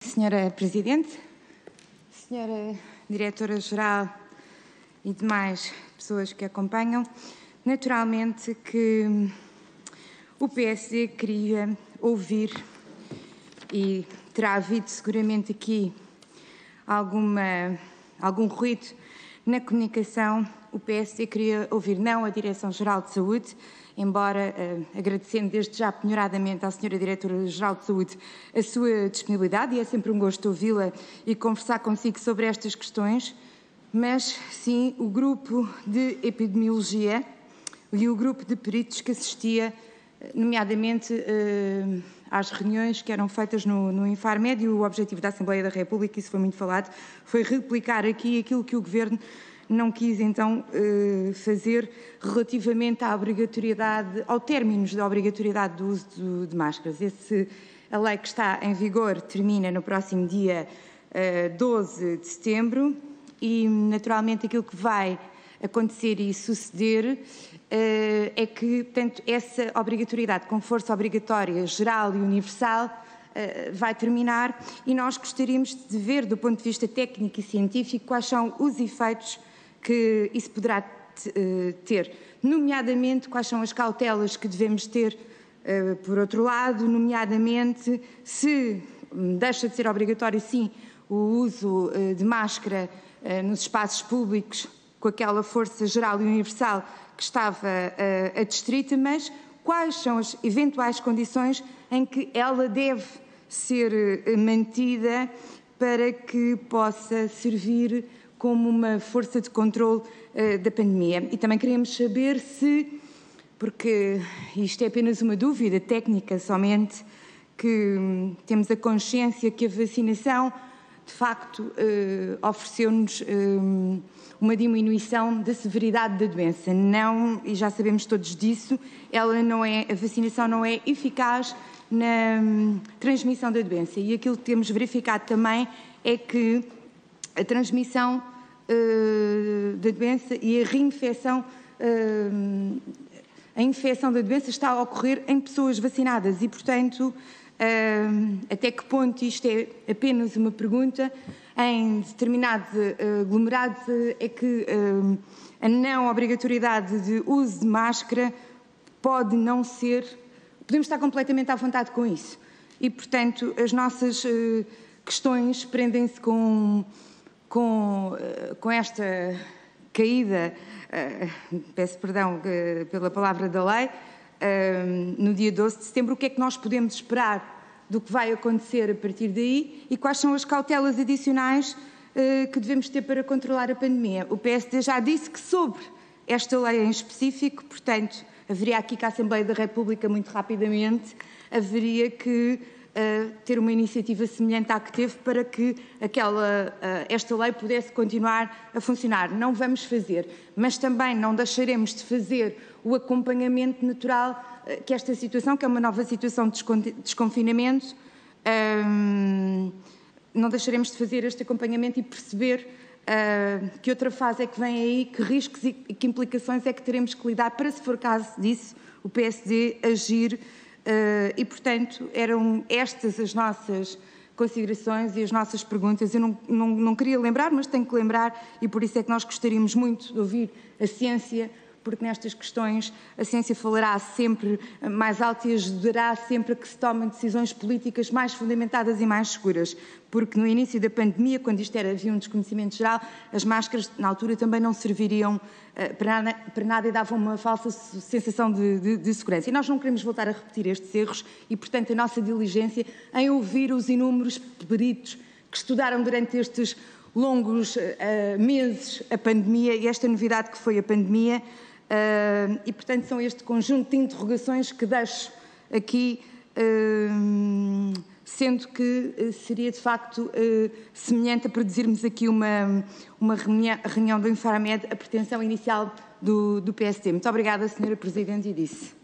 Senhora Presidente, Senhora Diretora-Geral e demais pessoas que acompanham, naturalmente que o PSD queria ouvir, e terá havido seguramente aqui algum ruído na comunicação. O PSD queria ouvir não a Direção-Geral de Saúde, embora agradecendo desde já penhoradamente à Senhora Diretora-Geral de Saúde a sua disponibilidade, e é sempre um gosto ouvi-la e conversar consigo sobre estas questões, mas sim o grupo de epidemiologia e o grupo de peritos que assistia, nomeadamente às reuniões que eram feitas no Infarmed, e o objetivo da Assembleia da República, isso foi muito falado, foi replicar aqui aquilo que o Governo não quis então fazer relativamente à obrigatoriedade, ao término da obrigatoriedade do uso de máscaras. A lei que está em vigor termina no próximo dia 12 de setembro e, naturalmente, aquilo que vai acontecer e suceder é que, portanto, essa obrigatoriedade com força obrigatória, geral e universal, vai terminar, e nós gostaríamos de ver, do ponto de vista técnico e científico, quais são os efeitos que isso poderá ter, nomeadamente quais são as cautelas que devemos ter, por outro lado, nomeadamente se deixa de ser obrigatório, sim, o uso de máscara nos espaços públicos com aquela força geral e universal que estava adstrita, mas quais são as eventuais condições em que ela deve ser mantida para que possa servir como uma força de controle da pandemia. E também queríamos saber se, porque isto é apenas uma dúvida técnica somente, que temos a consciência que a vacinação, de facto, ofereceu-nos uma diminuição da severidade da doença. Não, e já sabemos todos disso, a vacinação não é eficaz na transmissão da doença. E aquilo que temos verificado também é que a transmissão da doença e a reinfecção, a infecção da doença está a ocorrer em pessoas vacinadas e, portanto, até que ponto isto é apenas uma pergunta, em determinados aglomerados é que a não obrigatoriedade de uso de máscara pode não ser, podemos estar completamente à vontade com isso. E, portanto, as nossas questões prendem-se com esta caída, peço perdão pela palavra da lei, no dia 12 de setembro. O que é que nós podemos esperar do que vai acontecer a partir daí e quais são as cautelas adicionais que devemos ter para controlar a pandemia? O PSD já disse que sobre esta lei em específico, portanto, haveria aqui que a Assembleia da República, muito rapidamente, haveria que ter uma iniciativa semelhante à que teve para que esta lei pudesse continuar a funcionar. Não vamos fazer, mas também não deixaremos de fazer o acompanhamento natural que esta situação, que é uma nova situação de desconfinamento, não deixaremos de fazer este acompanhamento e perceber que outra fase é que vem aí, que riscos e que implicações é que teremos que lidar para, se for caso disso, o PSD agir. E, portanto, eram estas as nossas considerações e as nossas perguntas. Eu não queria lembrar, mas tenho que lembrar, e por isso é que nós gostaríamos muito de ouvir a ciência, porque nestas questões a ciência falará sempre mais alto e ajudará sempre a que se tomem decisões políticas mais fundamentadas e mais seguras, porque no início da pandemia, quando havia um desconhecimento geral, as máscaras na altura também não serviriam para nada e davam uma falsa sensação de segurança. E nós não queremos voltar a repetir estes erros e, portanto, a nossa diligência em ouvir os inúmeros peritos que estudaram durante estes longos meses a pandemia e esta novidade que foi a pandemia. E, portanto, são este conjunto de interrogações que deixo aqui, sendo que seria, de facto, semelhante a produzirmos aqui uma reunião do Infarmed, a pretensão inicial do PSD. Muito obrigada, Sra. Presidente, e disse.